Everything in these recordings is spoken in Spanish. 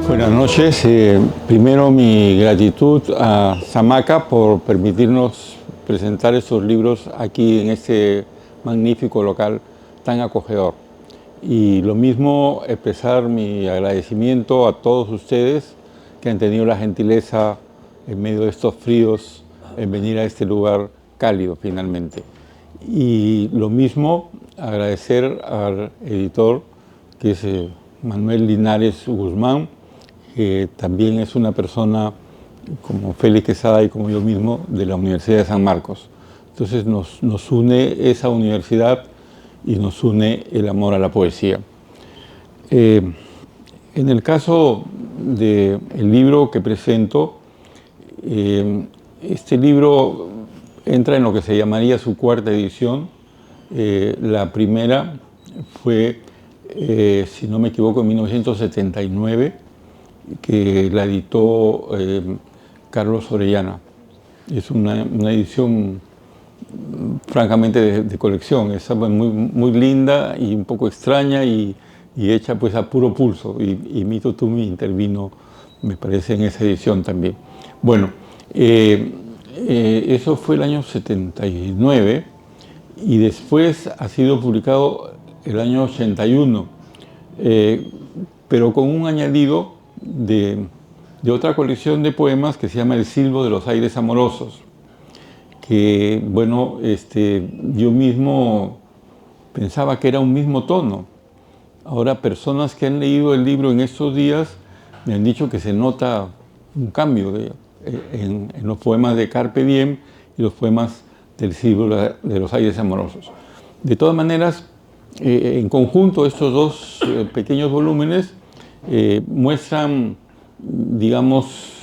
Buenas noches. Primero mi gratitud a Samaca por permitirnos presentar estos libros aquí en este magnífico local tan acogedor. Y lo mismo expresar mi agradecimiento a todos ustedes que han tenido la gentileza en medio de estos fríos en venir a este lugar cálido finalmente. Y lo mismo agradecer al editor que es Manuel Linares Guzmán, que también es una persona como Félix Quesada y como yo mismo de la Universidad de San Marcos. Entonces nos une esa universidad y nos une el amor a la poesía. En el caso del libro que presento, este libro entra en lo que se llamaría su cuarta edición. La primera fue, si no me equivoco, en 1979, que la editó Carlos Orellana. Es una edición francamente de colección, es muy linda y un poco extraña y hecha pues a puro pulso. Y Mito Tumi intervino, me parece, en esa edición también. Bueno, eso fue el año 79 y después ha sido publicado el año 81, pero con un añadido de otra colección de poemas que se llama El silbo de los aires amorosos, que, bueno, yo mismo pensaba que era un mismo tono. Ahora, personas que han leído el libro en estos días me han dicho que se nota un cambio en los poemas de Carpe Diem y los poemas del silbo de los aires amorosos. De todas maneras, en conjunto, estos dos pequeños volúmenes muestran, digamos,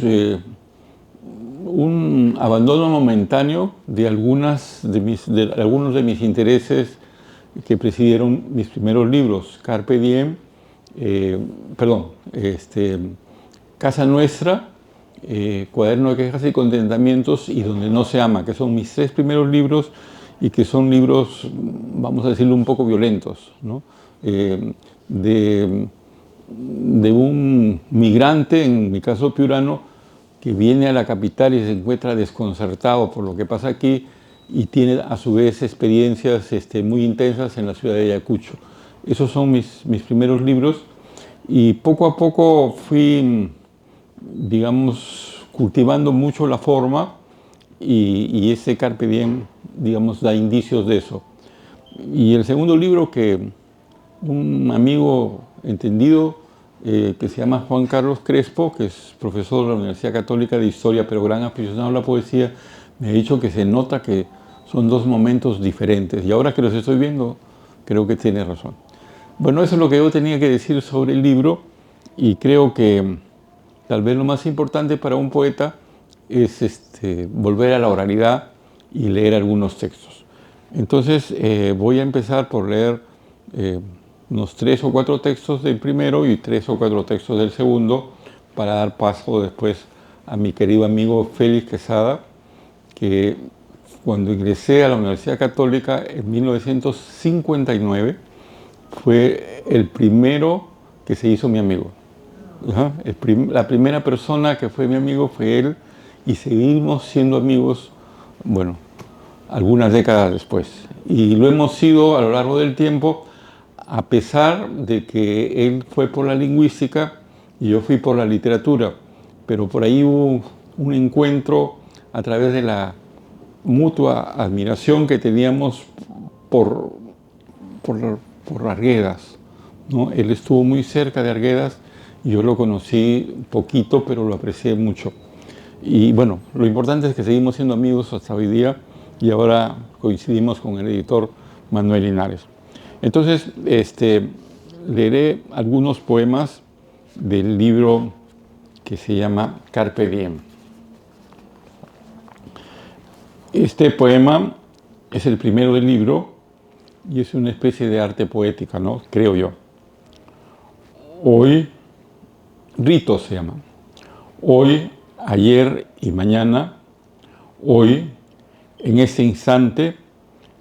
un abandono momentáneo de algunos de mis intereses que presidieron mis primeros libros, Carpe Diem, Casa Nuestra, Cuaderno de Quejas y Contentamientos y Donde no se ama, que son mis tres primeros libros y que son libros, vamos a decirlo, un poco violentos, ¿no? De un migrante, en mi caso piurano, que viene a la capital y se encuentra desconcertado por lo que pasa aquí y tiene a su vez experiencias muy intensas en la ciudad de Ayacucho. Esos son mis primeros libros y poco a poco fui, digamos, cultivando mucho la forma y ese Carpe Diem, digamos, da indicios de eso. Y el segundo libro que un amigo entendido que se llama Juan Carlos Crespo, que es profesor de la Universidad Católica de Historia, pero gran aficionado a la poesía, me ha dicho que se nota que son dos momentos diferentes. Y ahora que los estoy viendo, creo que tiene razón. Bueno, eso es lo que yo tenía que decir sobre el libro y creo que tal vez lo más importante para un poeta es volver a la oralidad y leer algunos textos. Entonces voy a empezar por leer unos 3 o 4 textos del primero y 3 o 4 textos del segundo para dar paso después a mi querido amigo Félix Quesada, que cuando ingresé a la Universidad Católica en 1959 fue el primero que se hizo mi amigo. La primera persona que fue mi amigo fue él y seguimos siendo amigos, bueno, algunas décadas después. Y lo hemos sido a lo largo del tiempo, a pesar de que él fue por la lingüística y yo fui por la literatura, pero por ahí hubo un encuentro a través de la mutua admiración que teníamos por Arguedas, ¿no? Él estuvo muy cerca de Arguedas y yo lo conocí poquito, pero lo aprecié mucho. Y bueno, lo importante es que seguimos siendo amigos hasta hoy día y ahora coincidimos con el editor Manuel Linares. Entonces, leeré algunos poemas del libro que se llama Carpe Diem. Este poema es el primero del libro y es una especie de arte poética, ¿no? Creo yo. Hoy, Rito se llama. Hoy, ayer y mañana, hoy, en este instante,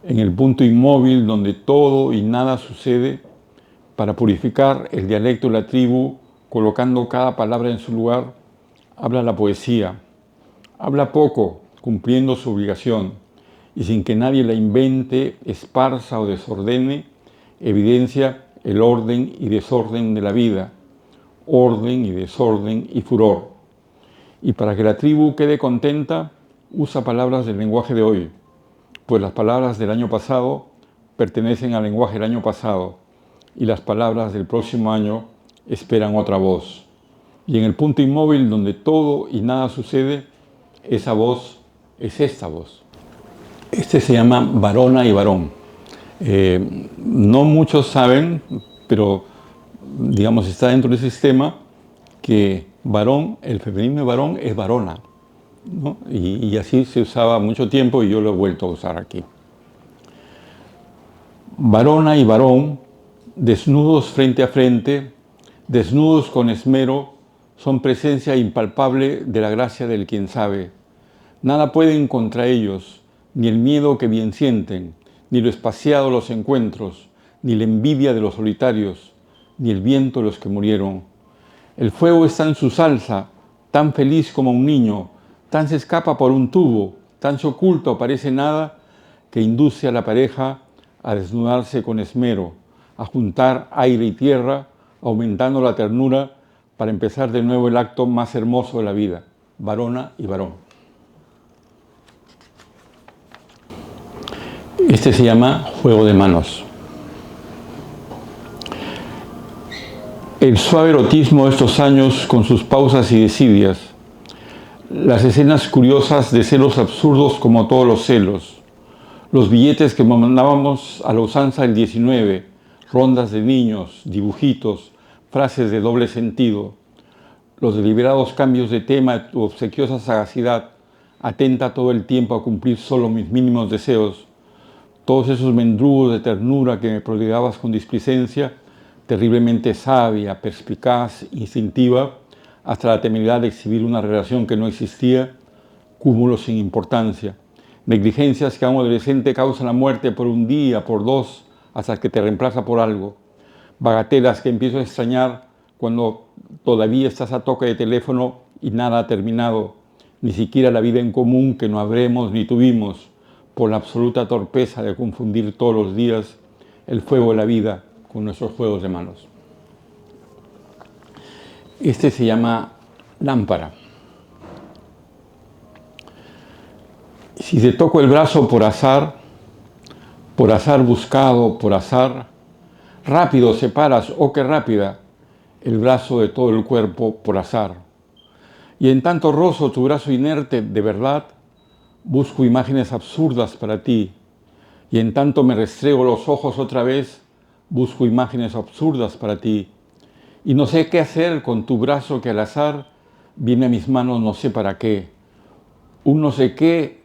en el punto inmóvil donde todo y nada sucede, para purificar el dialecto de la tribu, colocando cada palabra en su lugar, habla la poesía. Habla poco, cumpliendo su obligación, y sin que nadie la invente, esparza o desordene, evidencia el orden y desorden de la vida, orden y desorden y furor. Y para que la tribu quede contenta, usa palabras del lenguaje de hoy, pues las palabras del año pasado pertenecen al lenguaje del año pasado, y las palabras del próximo año esperan otra voz. Y en el punto inmóvil donde todo y nada sucede, esa voz es esta voz. Este se llama Varona y Varón. No muchos saben, pero digamos está dentro del sistema que varón, el femenino de varón es varona, ¿no? Y así se usaba mucho tiempo y yo lo he vuelto a usar aquí. Varona y varón, desnudos frente a frente, desnudos con esmero, son presencia impalpable de la gracia del quien sabe. Nada pueden contra ellos, ni el miedo que bien sienten, ni lo espaciado de los encuentros, ni la envidia de los solitarios, ni el viento de los que murieron. El fuego está en su salsa, tan feliz como un niño, tan se escapa por un tubo, tan se oculta o parece nada, que induce a la pareja a desnudarse con esmero, a juntar aire y tierra, aumentando la ternura para empezar de nuevo el acto más hermoso de la vida, varona y varón. Este se llama Juego de Manos. El suave erotismo de estos años con sus pausas y desidias, las escenas curiosas de celos absurdos como todos los celos, los billetes que mandábamos a la usanza del 19, rondas de niños, dibujitos, frases de doble sentido, los deliberados cambios de tema de tu obsequiosa sagacidad, atenta todo el tiempo a cumplir solo mis mínimos deseos, todos esos mendrugos de ternura que me prodigabas con displicencia, terriblemente sabia, perspicaz, instintiva, hasta la temeridad de exhibir una relación que no existía, cúmulos sin importancia, negligencias que a un adolescente causan la muerte por un día, por dos, hasta que te reemplaza por algo, bagatelas que empiezo a extrañar cuando todavía estás a toque de teléfono y nada ha terminado, ni siquiera la vida en común que no habremos ni tuvimos, por la absoluta torpeza de confundir todos los días el fuego de la vida con nuestros juegos de manos. Este se llama Lámpara. Si te toco el brazo por azar buscado, por azar, rápido separas, oh qué rápida, el brazo de todo el cuerpo por azar. Y en tanto rozo tu brazo inerte de verdad, busco imágenes absurdas para ti. Y en tanto me restrego los ojos otra vez, busco imágenes absurdas para ti. Y no sé qué hacer con tu brazo que al azar viene a mis manos no sé para qué. Un no sé qué,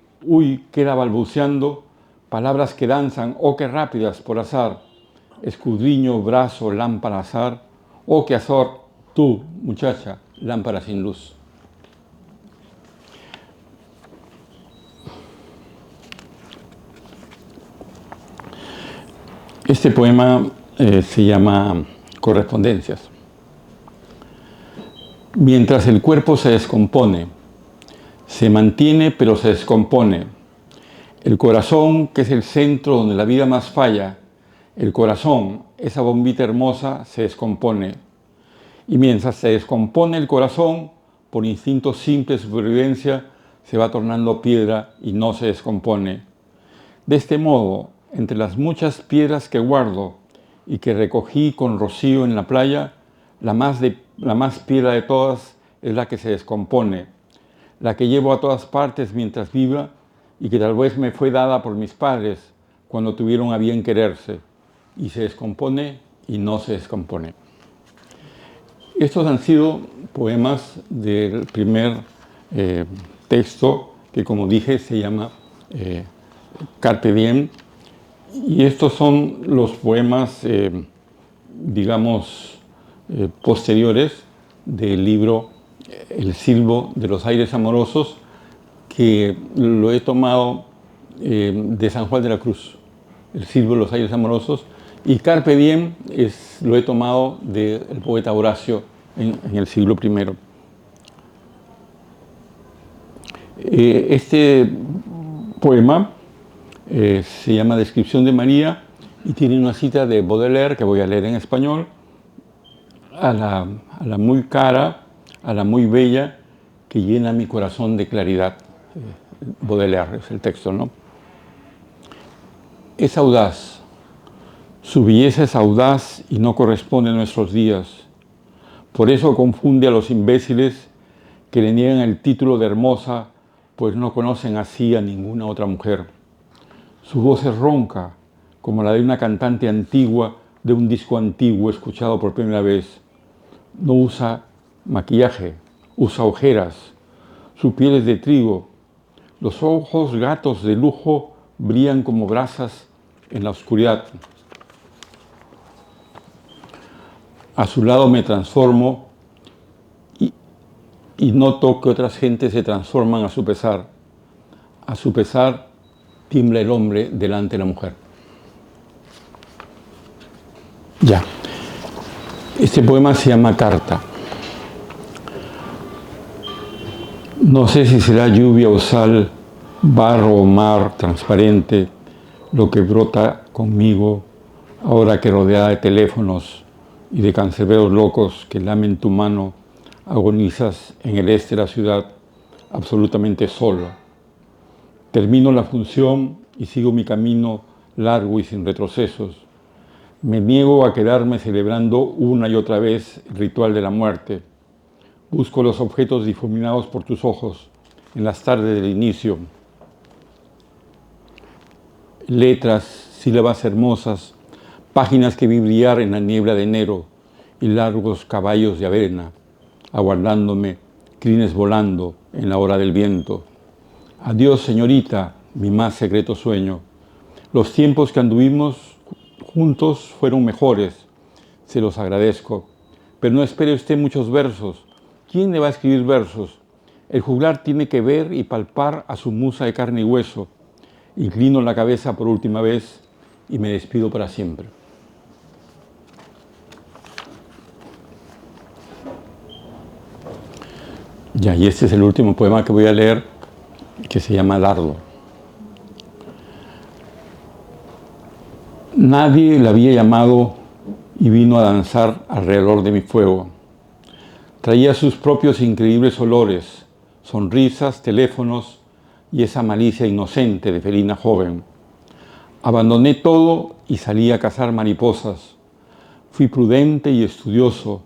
queda balbuceando, palabras que danzan, oh qué rápidas por azar. Escudriño, brazo, lámpara, azar, oh qué azar, tú, muchacha, lámpara sin luz. Este poema se llama Correspondencias. Mientras el cuerpo se descompone, se mantiene pero se descompone. El corazón, que es el centro donde la vida más falla, el corazón, esa bombita hermosa, se descompone. Y mientras se descompone el corazón, por instinto simple de supervivencia, se va tornando piedra y no se descompone. De este modo, entre las muchas piedras que guardo y que recogí con rocío en la playa, la más piedra de todas es la que se descompone, la que llevo a todas partes mientras viva y que tal vez me fue dada por mis padres cuando tuvieron a bien quererse, y se descompone y no se descompone. Estos han sido poemas del primer texto que, como dije, se llama Carpe Diem. Y estos son los poemas, posteriores del libro El silbo de los aires amorosos, que lo he tomado de San Juan de la Cruz. El silbo de los aires amorosos. Y Carpe Diem lo he tomado del poeta Horacio en el siglo I. Este poema se llama Descripción de María y tiene una cita de Baudelaire que voy a leer en español: a la muy cara, a la muy bella, que llena mi corazón de claridad. Baudelaire es el texto, ¿no? Es audaz, su belleza es audaz y no corresponde a nuestros días. Por eso confunde a los imbéciles que le niegan el título de hermosa, pues no conocen así a ninguna otra mujer. Su voz es ronca, como la de una cantante antigua de un disco antiguo escuchado por primera vez. No usa maquillaje, usa ojeras. Su piel es de trigo. Los ojos gatos de lujo brillan como brasas en la oscuridad. A su lado me transformo y noto que otras gentes se transforman a su pesar. A su pesar tiembla el hombre delante de la mujer. Ya. Este poema se llama Carta. No sé si será lluvia o sal, barro o mar transparente, lo que brota conmigo ahora que rodeada de teléfonos y de cancerberos locos que lamen tu mano, agonizas en el este de la ciudad, absolutamente solo. Termino la función y sigo mi camino largo y sin retrocesos. Me niego a quedarme celebrando una y otra vez el ritual de la muerte. Busco los objetos difuminados por tus ojos en las tardes del inicio. Letras, sílabas hermosas, páginas que vi brillar en la niebla de enero y largos caballos de avena, aguardándome, crines volando en la hora del viento. Adiós, señorita, mi más secreto sueño. Los tiempos que anduvimos juntos fueron mejores, se los agradezco. Pero no espere usted muchos versos. ¿Quién le va a escribir versos? El juglar tiene que ver y palpar a su musa de carne y hueso. Inclino la cabeza por última vez y me despido para siempre. Ya, y este es el último poema que voy a leer, que se llama Dardo. Nadie la había llamado y vino a danzar alrededor de mi fuego. Traía sus propios increíbles olores, sonrisas, teléfonos y esa malicia inocente de felina joven. Abandoné todo y salí a cazar mariposas. Fui prudente y estudioso,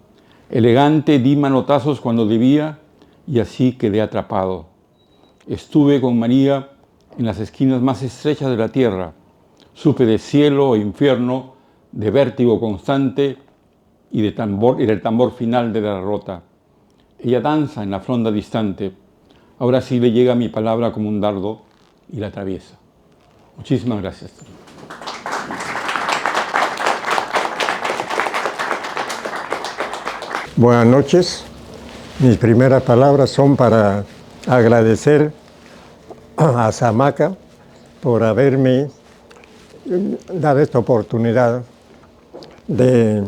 elegante, di manotazos cuando debía y así quedé atrapado. Estuve con María en las esquinas más estrechas de la tierra. Supe de cielo e infierno, de vértigo constante y del tambor final de la derrota. Ella danza en la fronda distante. Ahora sí le llega mi palabra como un dardo y la atraviesa. Muchísimas gracias. Buenas noches. Mis primeras palabras son para agradecer a Samaca por haberme dado esta oportunidad de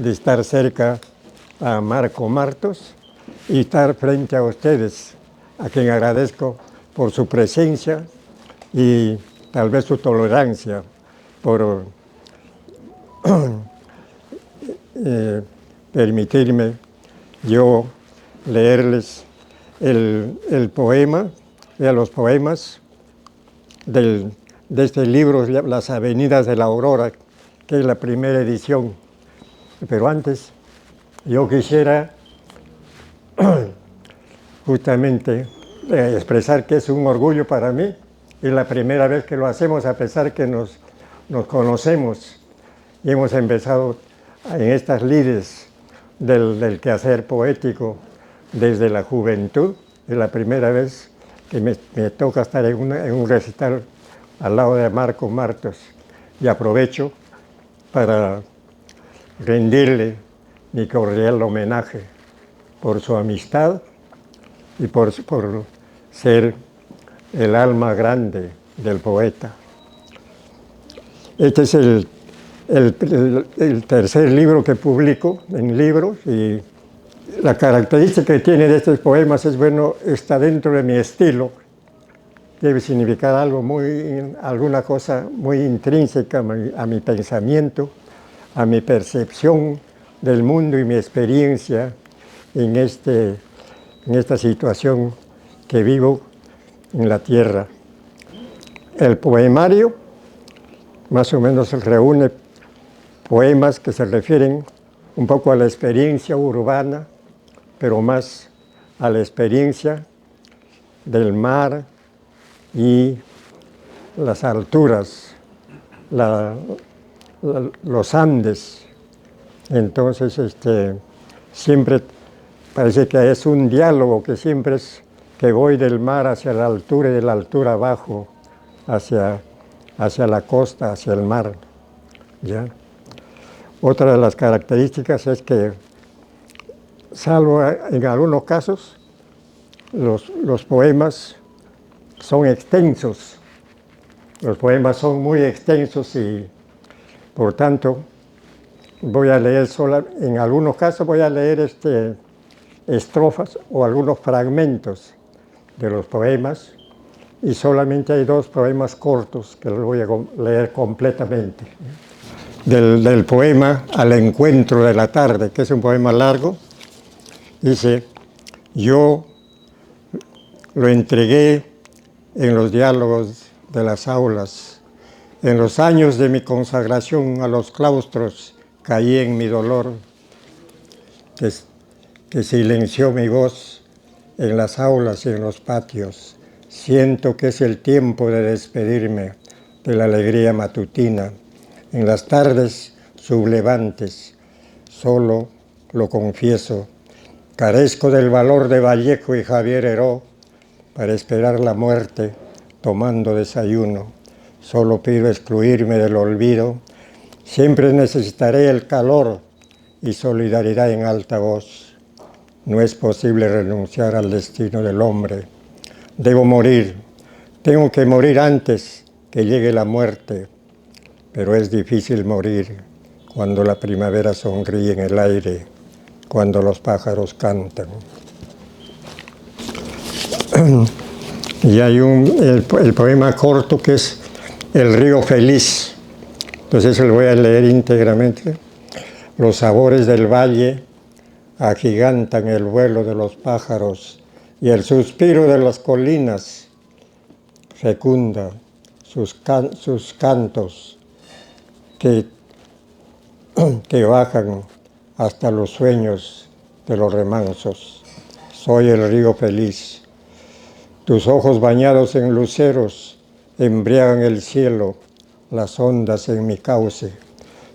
estar cerca a Marco Martos y estar frente a ustedes, a quien agradezco por su presencia y tal vez su tolerancia por permitirme yo leerles el poema, los poemas de este libro, Las Avenidas de la Aurora, que es la primera edición. Pero antes, yo quisiera justamente expresar que es un orgullo para mí. Es la primera vez que lo hacemos, a pesar que nos conocemos y hemos empezado en estas lides del quehacer poético desde la juventud. Es la primera vez que me toca estar en un recital al lado de Marco Martos, y aprovecho para rendirle mi cordial homenaje por su amistad y por ser el alma grande del poeta. Este es el tercer libro que publico en libros, y la característica que tiene de estos poemas es, bueno, está dentro de mi estilo. Debe significar algo alguna cosa muy intrínseca a mi pensamiento, a mi percepción del mundo y mi experiencia en esta situación que vivo en la tierra. El poemario más o menos reúne poemas que se refieren un poco a la experiencia urbana, pero más a la experiencia del mar y las alturas, los Andes. Entonces, siempre parece que es un diálogo, que siempre es que voy del mar hacia la altura y de la altura abajo, hacia la costa, hacia el mar, ¿ya? Otra de las características es que, salvo en algunos casos, los poemas son extensos. Los poemas son muy extensos y, por tanto, voy a leer en algunos casos voy a leer estrofas o algunos fragmentos de los poemas, y solamente hay 2 poemas cortos que los voy a leer completamente. Del poema Al encuentro de la tarde, que es un poema largo, dice: yo lo entregué en los diálogos de las aulas, en los años de mi consagración a los claustros, caí en mi dolor, que silenció mi voz en las aulas y en los patios. Siento que es el tiempo de despedirme de la alegría matutina. En las tardes sublevantes, solo lo confieso, carezco del valor de Vallejo y Javier Heró para esperar la muerte tomando desayuno. Solo pido excluirme del olvido. Siempre necesitaré el calor y solidaridad en alta voz. No es posible renunciar al destino del hombre. Debo morir. Tengo que morir antes que llegue la muerte. Pero es difícil morir cuando la primavera sonríe en el aire, cuando los pájaros cantan. Y hay el poema corto que es El río feliz. Entonces lo voy a leer íntegramente. Los sabores del valle agigantan el vuelo de los pájaros y el suspiro de las colinas fecunda sus cantos que bajan hasta los sueños de los remansos. Soy el río feliz. Tus ojos bañados en luceros embriagan el cielo, las ondas en mi cauce.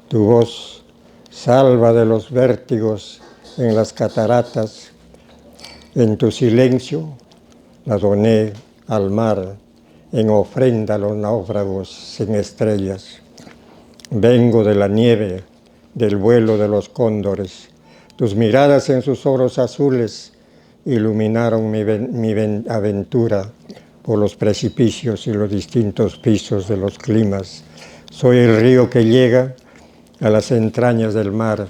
Tu voz salva de los vértigos en las cataratas. En tu silencio la doné al mar en ofrenda a los náufragos sin estrellas. Vengo de la nieve, del vuelo de los cóndores. Tus miradas en sus oros azules iluminaron mi aventura por los precipicios y los distintos pisos de los climas. Soy el río que llega a las entrañas del mar.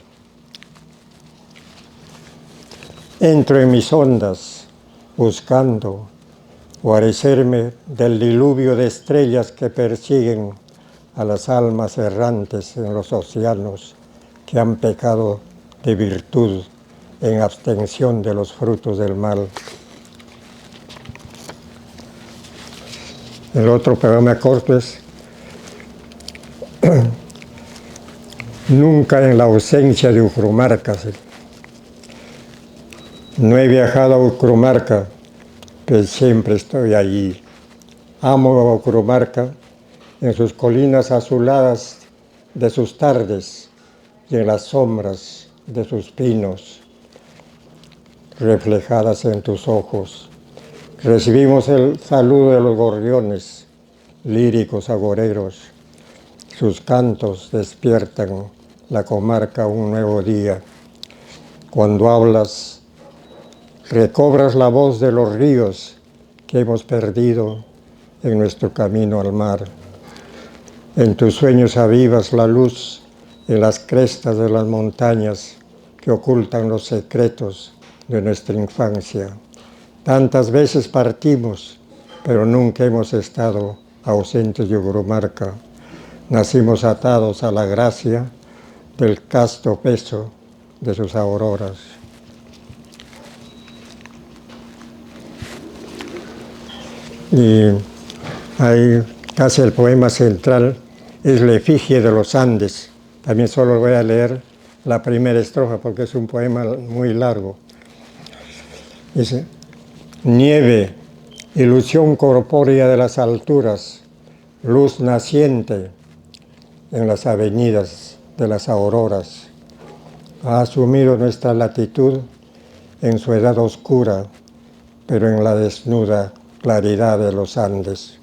Entro en mis ondas buscando guarecerme del diluvio de estrellas que persiguen a las almas errantes en los océanos que han pecado de virtud en abstención de los frutos del mal. El otro poema corto es Nunca en la ausencia de Ucrumarca. No he viajado a Ucrumarca, pero siempre estoy allí. Amo a Ucrumarca en sus colinas azuladas de sus tardes y en las sombras de sus pinos reflejadas en tus ojos. Recibimos el saludo de los gorriones, líricos agoreros. Sus cantos despiertan la comarca un nuevo día. Cuando hablas, recobras la voz de los ríos que hemos perdido en nuestro camino al mar. En tus sueños avivas la luz en las crestas de las montañas que ocultan los secretos de nuestra infancia. Tantas veces partimos, pero nunca hemos estado ausentes de Urumarca. Nacimos atados a la gracia del casto peso de sus auroras. Y ahí casi el poema central es la efigie de los Andes. También solo voy a leer la primera estrofa porque es un poema muy largo. Dice: nieve, ilusión corpórea de las alturas, luz naciente en las avenidas de las auroras, ha asumido nuestra latitud en su edad oscura, pero en la desnuda claridad de los Andes.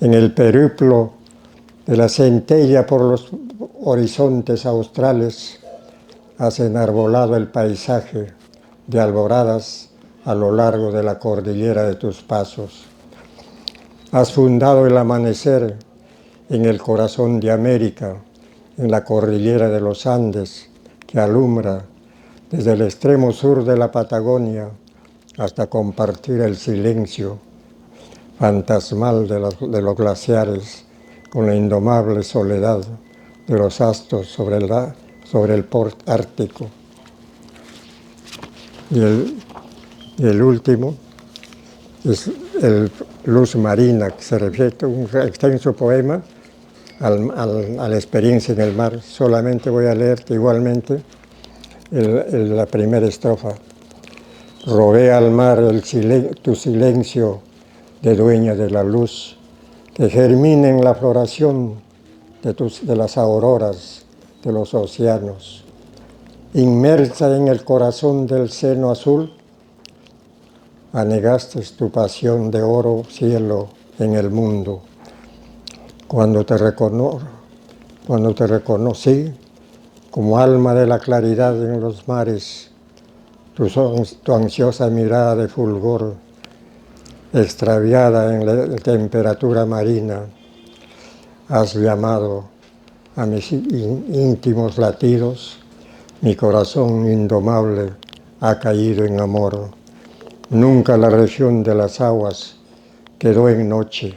En el periplo de la centella por los horizontes australes, has enarbolado el paisaje de alboradas a lo largo de la cordillera de tus pasos. Has fundado el amanecer en el corazón de América, en la cordillera de los Andes, que alumbra desde el extremo sur de la Patagonia hasta compartir el silencio fantasmal de los glaciares con la indomable soledad de los astros sobre el port ártico. Y el último es el Luz Marina, que se refiere a un extenso poema a la experiencia en el mar. Solamente voy a leer igualmente la primera estrofa. Rodea al mar tu silencio de dueña de la luz, que germine en la floración de las auroras de los océanos. Inmersa en el corazón del seno azul, anegaste tu pasión de oro cielo en el mundo. Cuando te reconocí como alma de la claridad en los mares, tu ansiosa mirada de fulgor, extraviada en la temperatura marina, has llamado a mis íntimos latidos, mi corazón indomable ha caído en amor. Nunca la región de las aguas quedó en noche.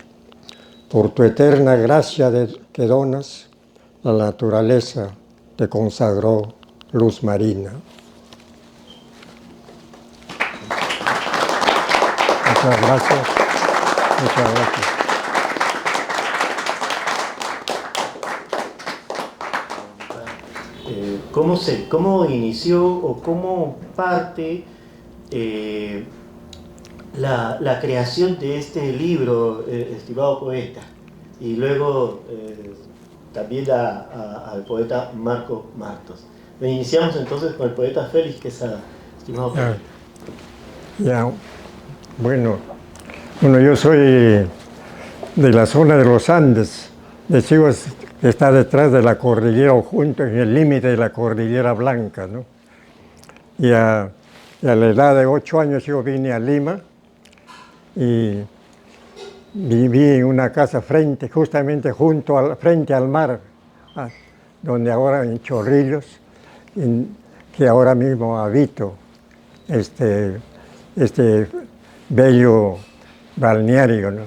Por tu eterna gracia que donas, la naturaleza te consagró luz marina. Muchas gracias. Muchas gracias. ¿Cómo inició o cómo parte la creación de este libro, estimado poeta? Y luego también al poeta Marco Martos. Iniciamos entonces con el poeta Félix Quesada, estimado poeta. Bueno, yo soy de la zona de los Andes, de Chihuahua, que está detrás de la cordillera o junto en el límite de la cordillera Blanca, ¿no? Y a la edad de 8 años yo vine a Lima y viví en una casa justamente frente al mar, donde ahora en Chorrillos, que ahora mismo habito este bello balneario, ¿no?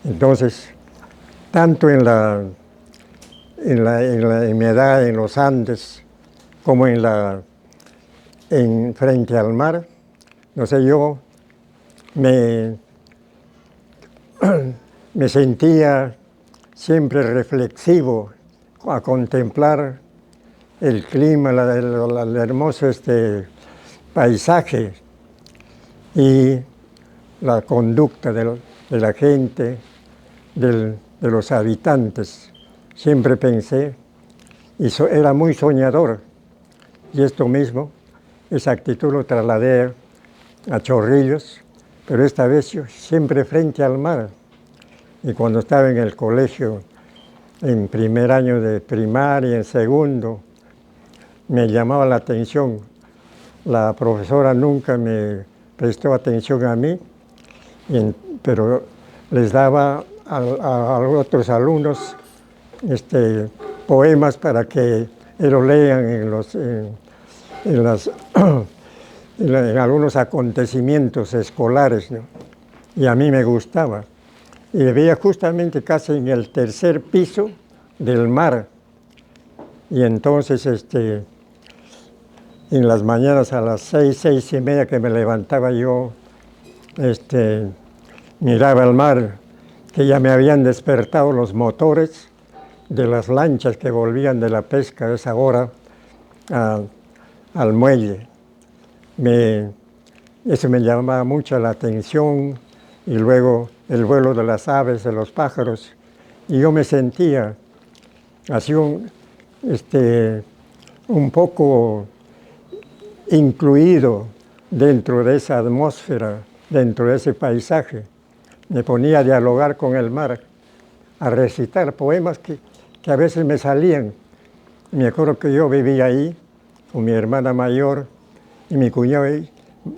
Entonces, tanto en mi edad en los Andes como frente al mar, no sé, yo me sentía siempre reflexivo a contemplar el clima, el hermoso paisaje y la conducta de la gente, de los habitantes. Siempre pensé, y era muy soñador, y esto mismo, esa actitud lo trasladé a Chorrillos, pero esta vez yo siempre frente al mar. Y cuando estaba en el colegio, en primer año de primaria, en segundo, me llamaba la atención. La profesora nunca me prestó atención a mí, pero les daba a otros alumnos poemas para que lo lean en en algunos acontecimientos escolares, ¿no? Y a mí me gustaba. Y vivía justamente casi en el tercer piso del mar. Y entonces, en las mañanas a las 6:30 que me levantaba yo, miraba el mar, que ya me habían despertado los motores de las lanchas que volvían de la pesca a esa hora al muelle. Eso me llamaba mucho la atención, y luego el vuelo de las aves, de los pájaros, y yo me sentía así un poco incluido dentro de esa atmósfera, dentro de ese paisaje. Me ponía a dialogar con el mar, a recitar poemas que a veces me salían. Me acuerdo que yo vivía ahí con mi hermana mayor y mi cuñado, y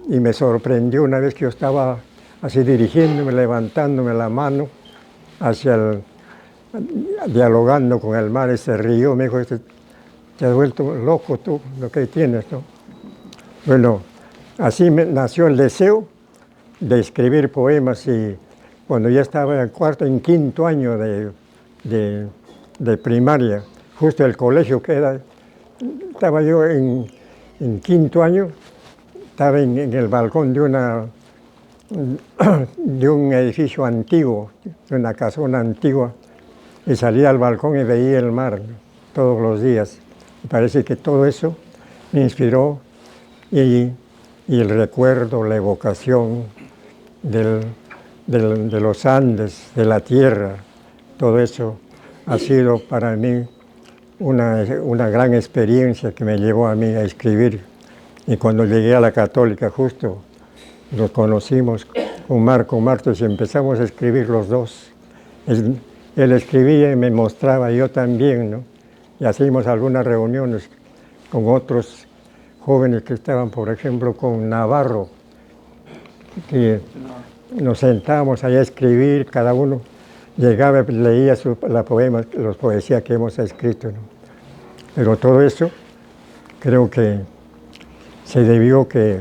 me sorprendió una vez que yo estaba así dirigiéndome, levantándome la mano dialogando con el mar, y se rió. Me dijo: te has vuelto loco tú, lo que tienes, ¿no? Bueno, así nació el deseo de escribir poemas, y cuando ya estaba en quinto año de primaria, justo el colegio estaba yo en quinto año, estaba en el balcón de un edificio antiguo, de una casona antigua, y salía al balcón y veía el mar, ¿no?, todos los días. Me parece que todo eso me inspiró, y el recuerdo, la evocación de los Andes, de la tierra, todo eso ha sido para mí una gran experiencia que me llevó a mí a escribir. Y cuando llegué a la Católica, justo nos conocimos con Marco Martos y empezamos a escribir los dos. Él escribía y me mostraba, yo también, ¿no? Y hacíamos algunas reuniones con otros jóvenes que estaban, por ejemplo, con Navarro, que nos sentábamos ahí a escribir, cada uno llegaba y leía los poesías que hemos escrito, ¿no? Pero todo eso creo que se debió que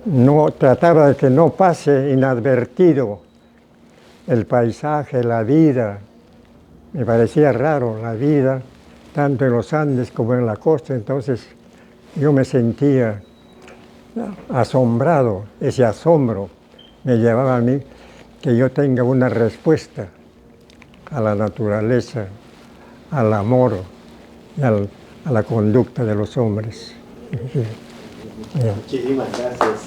no trataba de que no pase inadvertido el paisaje, la vida. Me parecía raro la vida, tanto en los Andes como en la costa. Entonces yo me sentía asombrado. Ese asombro me llevaba a mí que yo tenga una respuesta a la naturaleza, al amor y a la conducta de los hombres. Muchísimas gracias.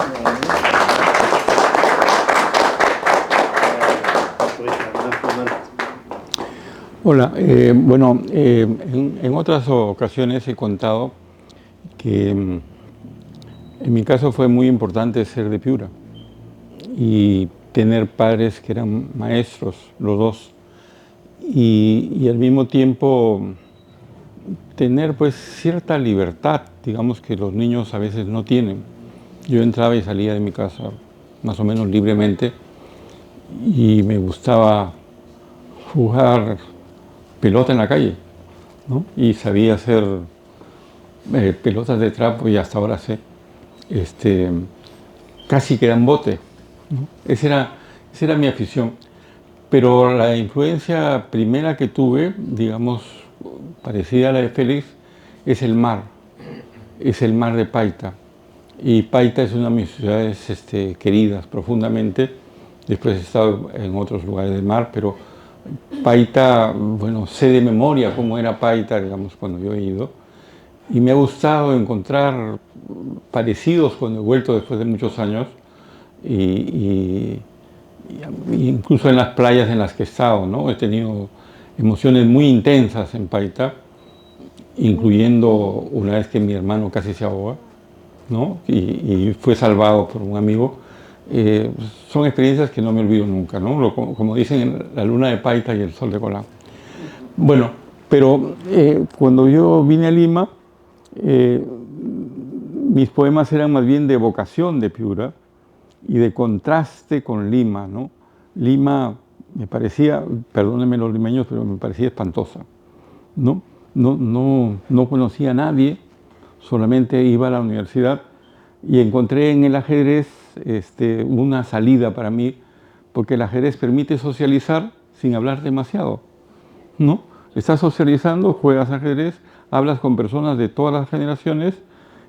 Hola, bueno, en otras ocasiones he contado que en mi caso fue muy importante ser de Piura y tener padres que eran maestros, los dos, y al mismo tiempo tener pues cierta libertad, digamos, que los niños a veces no tienen. Yo entraba y salía de mi casa más o menos libremente y me gustaba jugar pelota en la calle, ¿no? Y sabía hacer pelotas de trapo, y hasta ahora sé, casi que eran bote, ¿no? Esa era mi afición. Pero la influencia primera que tuve, digamos, parecida a la de Félix, es el mar de Paita. Y Paita es una de mis ciudades queridas profundamente. Después he estado en otros lugares del mar, pero Paita, bueno, sé de memoria cómo era Paita, digamos, cuando yo he ido. Y me ha gustado encontrar parecidos cuando he vuelto después de muchos años. Y incluso en las playas en las que he estado, ¿no? He tenido emociones muy intensas en Paita, incluyendo una vez que mi hermano casi se ahoga, ¿no? Y fue salvado por un amigo. Son experiencias que no me olvido nunca, ¿no? Como dicen, la luna de Paita y el sol de Colán. Bueno, pero cuando yo vine a Lima, mis poemas eran más bien de evocación de Piura y de contraste con Lima, ¿no? Lima me parecía, perdónenme los limeños, pero me parecía espantosa, ¿no? No conocía a nadie, solamente iba a la universidad y encontré en el ajedrez una salida para mí, porque el ajedrez permite socializar sin hablar demasiado, ¿no? Estás socializando, juegas ajedrez, hablas con personas de todas las generaciones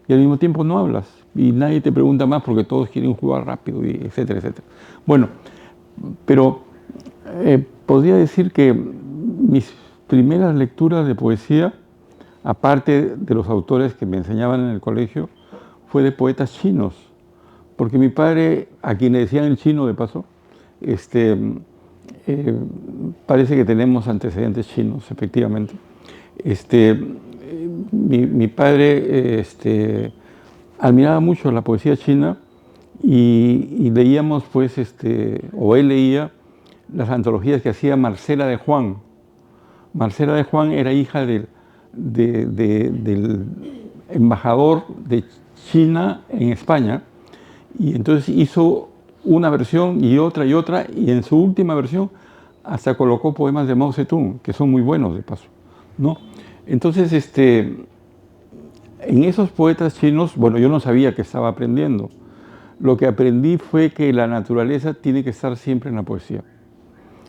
y al mismo tiempo no hablas y nadie te pregunta más porque todos quieren jugar rápido, y etcétera, etcétera. Bueno, pero podría decir que mis primeras lecturas de poesía, aparte de los autores que me enseñaban en el colegio, fue de poetas chinos, porque mi padre, a quien le decían el chino de paso, parece que tenemos antecedentes chinos, efectivamente. Mi padre admiraba mucho la poesía china y leíamos, pues, o él leía las antologías que hacía Marcela de Juan. Marcela de Juan era hija del embajador de China en España y entonces hizo una versión y otra y en su última versión hasta colocó poemas de Mao Zedong, que son muy buenos de paso, ¿no? Entonces, en esos poetas chinos, bueno, yo no sabía que estaba aprendiendo. Lo que aprendí fue que la naturaleza tiene que estar siempre en la poesía.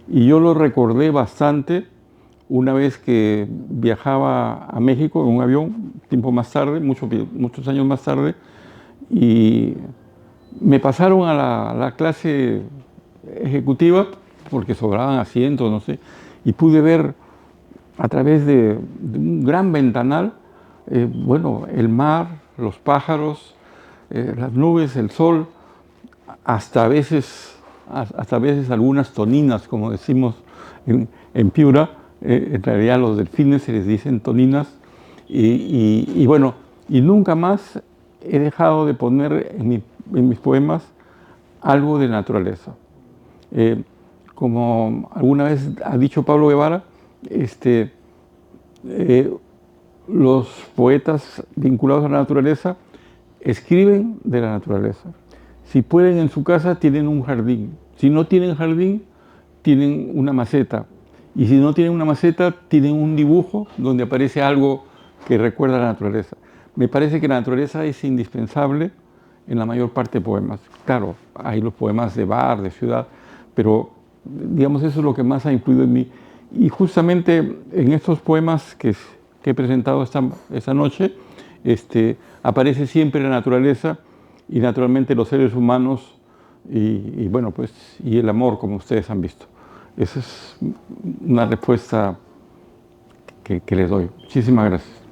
Y yo lo recordé bastante una vez que viajaba a México en un avión, tiempo más tarde, muchos años más tarde, y me pasaron a la clase ejecutiva porque sobraban asientos, no sé, y pude ver a través de un gran ventanal, bueno, el mar, los pájaros, las nubes, el sol, hasta veces algunas toninas, como decimos en Piura. En realidad los delfines se les dicen toninas, y bueno, y nunca más he dejado de poner en mis poemas algo de naturaleza. Como alguna vez ha dicho Pablo Guevara, los poetas vinculados a la naturaleza escriben de la naturaleza. Si pueden, en su casa tienen un jardín. Si no tienen jardín, tienen una maceta. Y si no tienen una maceta, tienen un dibujo donde aparece algo que recuerda a la naturaleza. Me parece que la naturaleza es indispensable en la mayor parte de poemas. Claro, hay los poemas de bar, de ciudad, pero digamos eso es lo que más ha influido en mí. Y justamente en estos poemas que he presentado esta noche, aparece siempre la naturaleza y naturalmente los seres humanos y bueno, pues, y el amor, como ustedes han visto. Esa es una respuesta que les doy. Muchísimas gracias.